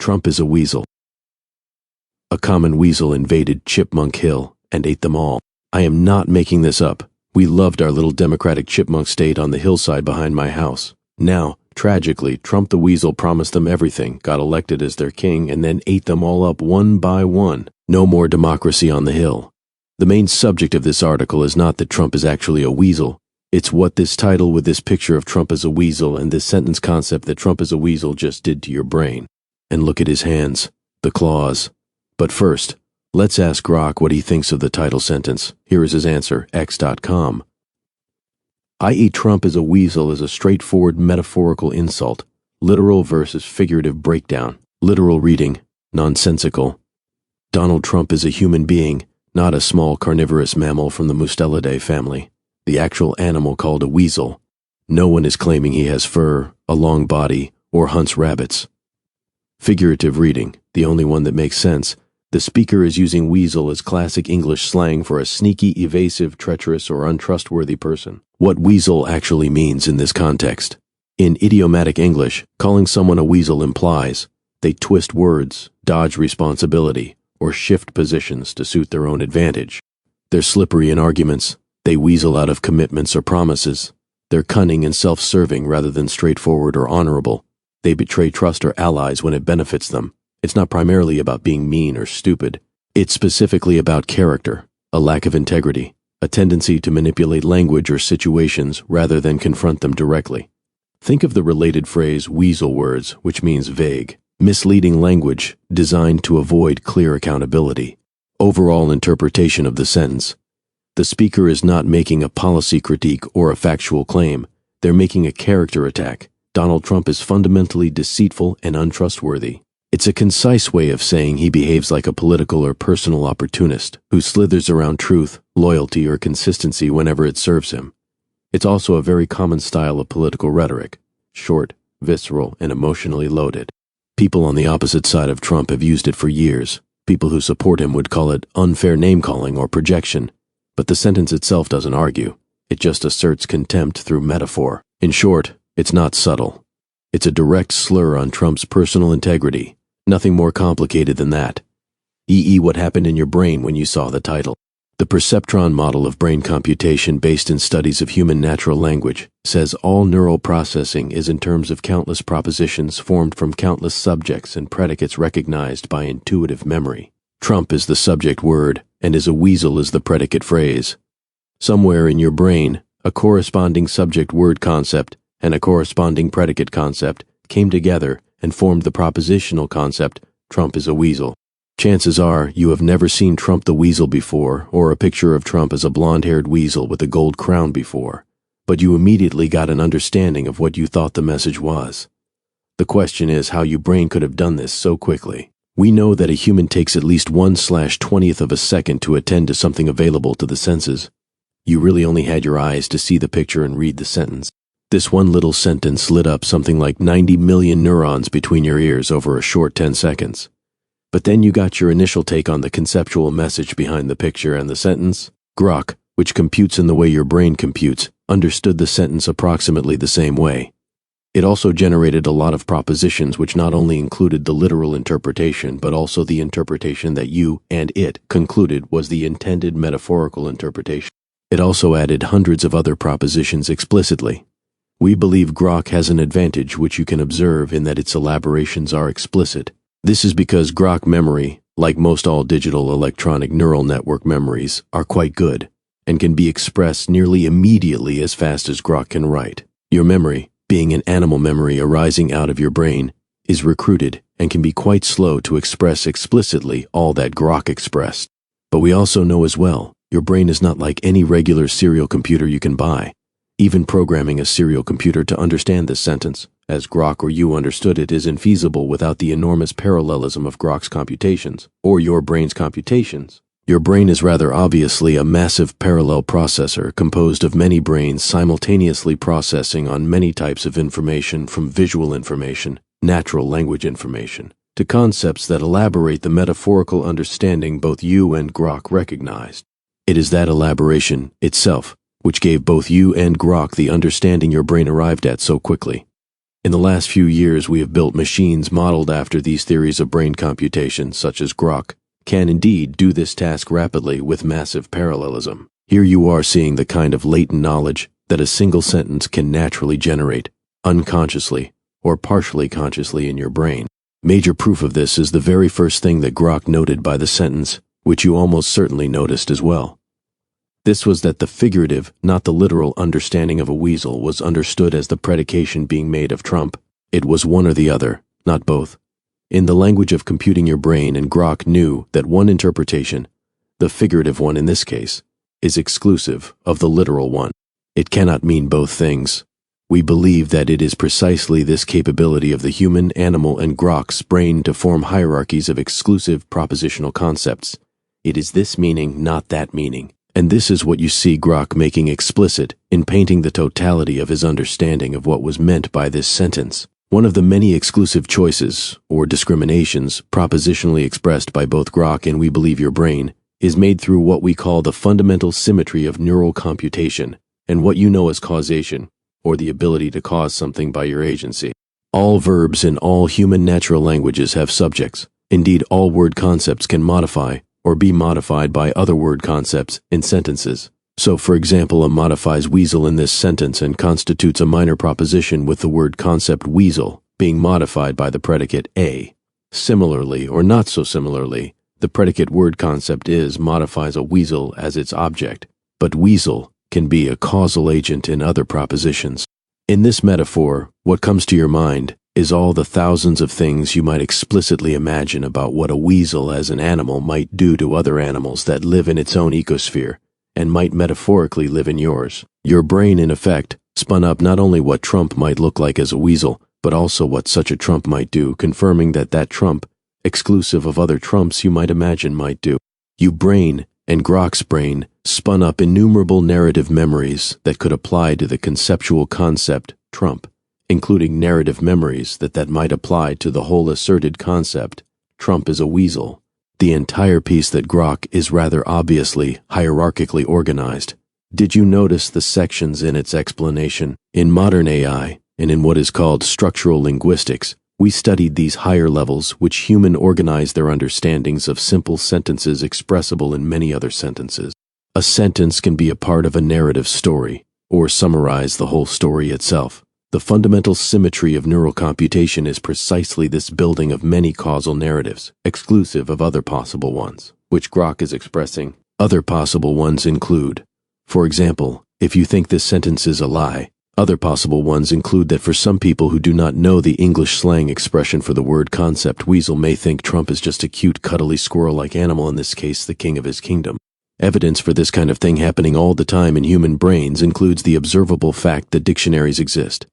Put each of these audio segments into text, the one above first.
Trump is a weasel. A common weasel invaded Chipmunk Hill and ate them all. I am not making this up. We loved our little democratic chipmunk state on the hillside behind my house. Now, tragically, Trump the weasel promised them everything, got elected as their king, and then ate them all up one by one. No more democracy on the Hill. The main subject of this article is not that Trump is actually a weasel. It's what this title with this picture of Trump as a weasel and this sentence concept that Trump is a weasel just did to your brain. And look at his hands, the claws. But first, let's ask Grok what he thinks of the title sentence. Here is his answer, x.com. I eat Trump as a weasel is a straightforward metaphorical insult, literal versus figurative breakdown. Literal reading, nonsensical. Donald Trump is a human being, not a small carnivorous mammal from the Mustelidae family, the actual animal called a weasel. No one is claiming he has fur, a long body, or hunts rabbits. Figurative reading, the only one that makes sense. The speaker is using weasel as classic English slang for a sneaky, evasive, treacherous, or untrustworthy person. What weasel actually means in this context. In idiomatic English, calling someone a weasel implies they twist words, dodge responsibility, or shift positions to suit their own advantage. They're slippery in arguments. They weasel out of commitments or promises. They're cunning and self-serving rather than straightforward or honorable. They betray trust or allies when it benefits them. It's not primarily about being mean or stupid. It's specifically about character, a lack of integrity, a tendency to manipulate language or situations rather than confront them directly. Think of the related phrase weasel words, which means vague, misleading language designed to avoid clear accountability. Overall interpretation of the sentence. The speaker is not making a policy critique or a factual claim. They're making a character attack. Donald Trump is fundamentally deceitful and untrustworthy. It's a concise way of saying he behaves like a political or personal opportunist who slithers around truth, loyalty, or consistency whenever it serves him. It's also a very common style of political rhetoric, short, visceral, and emotionally loaded. People on the opposite side of Trump have used it for years. People who support him would call it unfair name-calling or projection. But the sentence itself doesn't argue. It just asserts contempt through metaphor. In short, it's not subtle. It's a direct slur on Trump's personal integrity. Nothing more complicated than that. What happened in your brain when you saw the title. The perceptron model of brain computation based in studies of human natural language says all neural processing is in terms of countless propositions formed from countless subjects and predicates recognized by intuitive memory. Trump is the subject word, and as a weasel is the predicate phrase. Somewhere in your brain, a corresponding subject word concept and a corresponding predicate concept came together and formed the propositional concept, Trump is a weasel. Chances are you have never seen Trump the weasel before or a picture of Trump as a blonde-haired weasel with a gold crown before, but you immediately got an understanding of what you thought the message was. The question is how your brain could have done this so quickly. We know that a human takes at least 1/20th of a second to attend to something available to the senses. You really only had your eyes to see the picture and read the sentence. This one little sentence lit up something like 90 million neurons between your ears over a short 10 seconds. But then you got your initial take on the conceptual message behind the picture and the sentence. Grok, which computes in the way your brain computes, understood the sentence approximately the same way. It also generated a lot of propositions which not only included the literal interpretation but also the interpretation that you and it concluded was the intended metaphorical interpretation. It also added hundreds of other propositions explicitly. We believe Grok has an advantage which you can observe in that its elaborations are explicit. This is because Grok memory, like most all digital electronic neural network memories, are quite good and can be expressed nearly immediately as fast as Grok can write. Your memory, being an animal memory arising out of your brain, is recruited and can be quite slow to express explicitly all that Grok expressed. But we also know as well, your brain is not like any regular serial computer you can buy. Even programming a serial computer to understand this sentence, as Grok or you understood it, is infeasible without the enormous parallelism of Grok's computations, or your brain's computations. Your brain is rather obviously a massive parallel processor composed of many brains simultaneously processing on many types of information, from visual information, natural language information, to concepts that elaborate the metaphorical understanding both you and Grok recognized. It is that elaboration itself which gave both you and Grok the understanding your brain arrived at so quickly. In the last few years, we have built machines modeled after these theories of brain computation, such as Grok, can indeed do this task rapidly with massive parallelism. Here you are seeing the kind of latent knowledge that a single sentence can naturally generate, unconsciously or partially consciously in your brain. Major proof of this is the very first thing that Grok noted by the sentence, which you almost certainly noticed as well. This was that the figurative, not the literal understanding of a weasel was understood as the predication being made of Trump. It was one or the other, not both. In the language of computing your brain, and Grok knew that one interpretation, the figurative one in this case, is exclusive of the literal one. It cannot mean both things. We believe that it is precisely this capability of the human, animal, and Grok's brain to form hierarchies of exclusive propositional concepts. It is this meaning, not that meaning. And this is what you see Grok making explicit in painting the totality of his understanding of what was meant by this sentence. One of the many exclusive choices, or discriminations, propositionally expressed by both Grok and We Believe Your Brain, is made through what we call the fundamental symmetry of neural computation, and what you know as causation, or the ability to cause something by your agency. All verbs in all human natural languages have subjects. Indeed, all word concepts can modify or be modified by other word concepts in sentences. So, for example, a modifies weasel in this sentence and constitutes a minor proposition with the word concept weasel being modified by the predicate a. Similarly, or not so similarly, the predicate word concept is modifies a weasel as its object, but weasel can be a causal agent in other propositions. In this metaphor, what comes to your mind is all the thousands of things you might explicitly imagine about what a weasel as an animal might do to other animals that live in its own ecosphere, and might metaphorically live in yours. Your brain, in effect, spun up not only what Trump might look like as a weasel, but also what such a Trump might do, confirming that that Trump, exclusive of other Trumps you might imagine, might do. You brain, and Grok's brain, spun up innumerable narrative memories that could apply to the conceptual concept Trump, including narrative memories that might apply to the whole asserted concept, Trump is a weasel. The entire piece that Grok is rather obviously hierarchically organized. Did you notice the sections in its explanation? In modern AI, and in what is called structural linguistics, we studied these higher levels which human organize their understandings of simple sentences expressible in many other sentences. A sentence can be a part of a narrative story, or summarize the whole story itself. The fundamental symmetry of neural computation is precisely this building of many causal narratives, exclusive of other possible ones, which Grok is expressing. Other possible ones include, for example, if you think this sentence is a lie, other possible ones include that for some people who do not know the English slang expression for the word concept weasel may think Trump is just a cute, cuddly squirrel-like animal, in this case the king of his kingdom. Evidence for this kind of thing happening all the time in human brains includes the observable fact that dictionaries exist.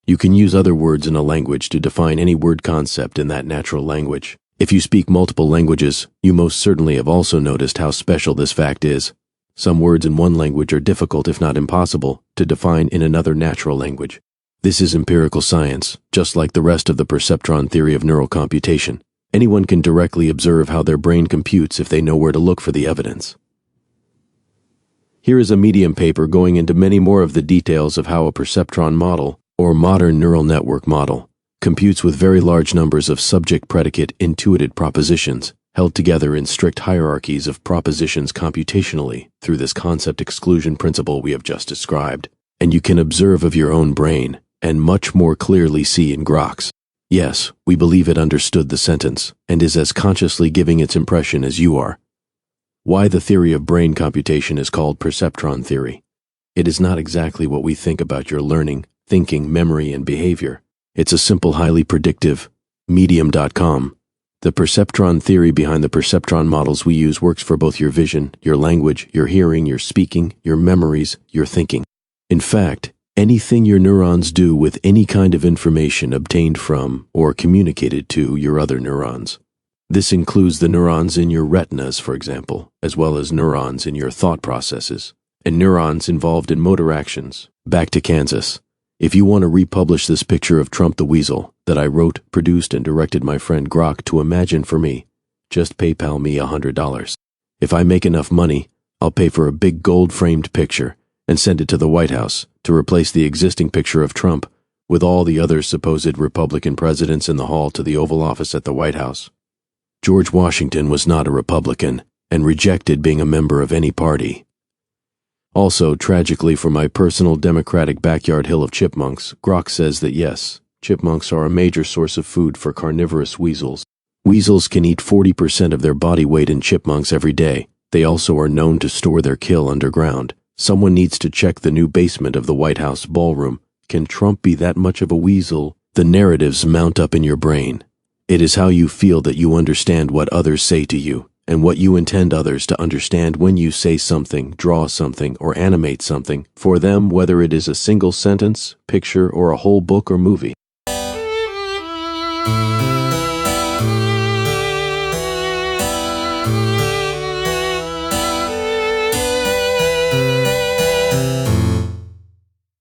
You can use other words in a language to define any word concept in that natural language. If you speak multiple languages, you most certainly have also noticed how special this fact is. Some words in one language are difficult, if not impossible, to define in another natural language. This is empirical science, just like the rest of the perceptron theory of neural computation. Anyone can directly observe how their brain computes if they know where to look for the evidence. Here is a Medium paper going into many more of the details of how a perceptron model, or modern neural network model, computes with very large numbers of subject-predicate intuited propositions held together in strict hierarchies of propositions computationally through this concept exclusion principle we have just described. And you can observe of your own brain, and much more clearly see in Grok's. Yes, we believe it understood the sentence, and is as consciously giving its impression as you are. Why the theory of brain computation is called perceptron theory. It is not exactly what we think about your learning, thinking, memory, and behavior. It's a simple, highly predictive, Medium.com. The perceptron theory behind the perceptron models we use works for both your vision, your language, your hearing, your speaking, your memories, your thinking. In fact, anything your neurons do with any kind of information obtained from or communicated to your other neurons. This includes the neurons in your retinas, for example, as well as neurons in your thought processes, and neurons involved in motor actions. Back to Kansas. If you want to republish this picture of Trump the Weasel that I wrote, produced, and directed my friend Grok to imagine for me, just PayPal me $100. If I make enough money, I'll pay for a big gold-framed picture and send it to the White House to replace the existing picture of Trump with all the other supposed Republican presidents in the hall to the Oval Office at the White House. George Washington was not a Republican and rejected being a member of any party. Also, tragically for my personal Democratic backyard hill of chipmunks, Grok says that yes, chipmunks are a major source of food for carnivorous weasels. Weasels can eat 40% of their body weight in chipmunks every day. They also are known to store their kill underground. Someone needs to check the new basement of the White House ballroom. Can Trump be that much of a weasel? The narratives mount up in your brain. It is how you feel that you understand what others say to you, and what you intend others to understand when you say something, draw something, or animate something, for them, whether it is a single sentence, picture, or a whole book or movie.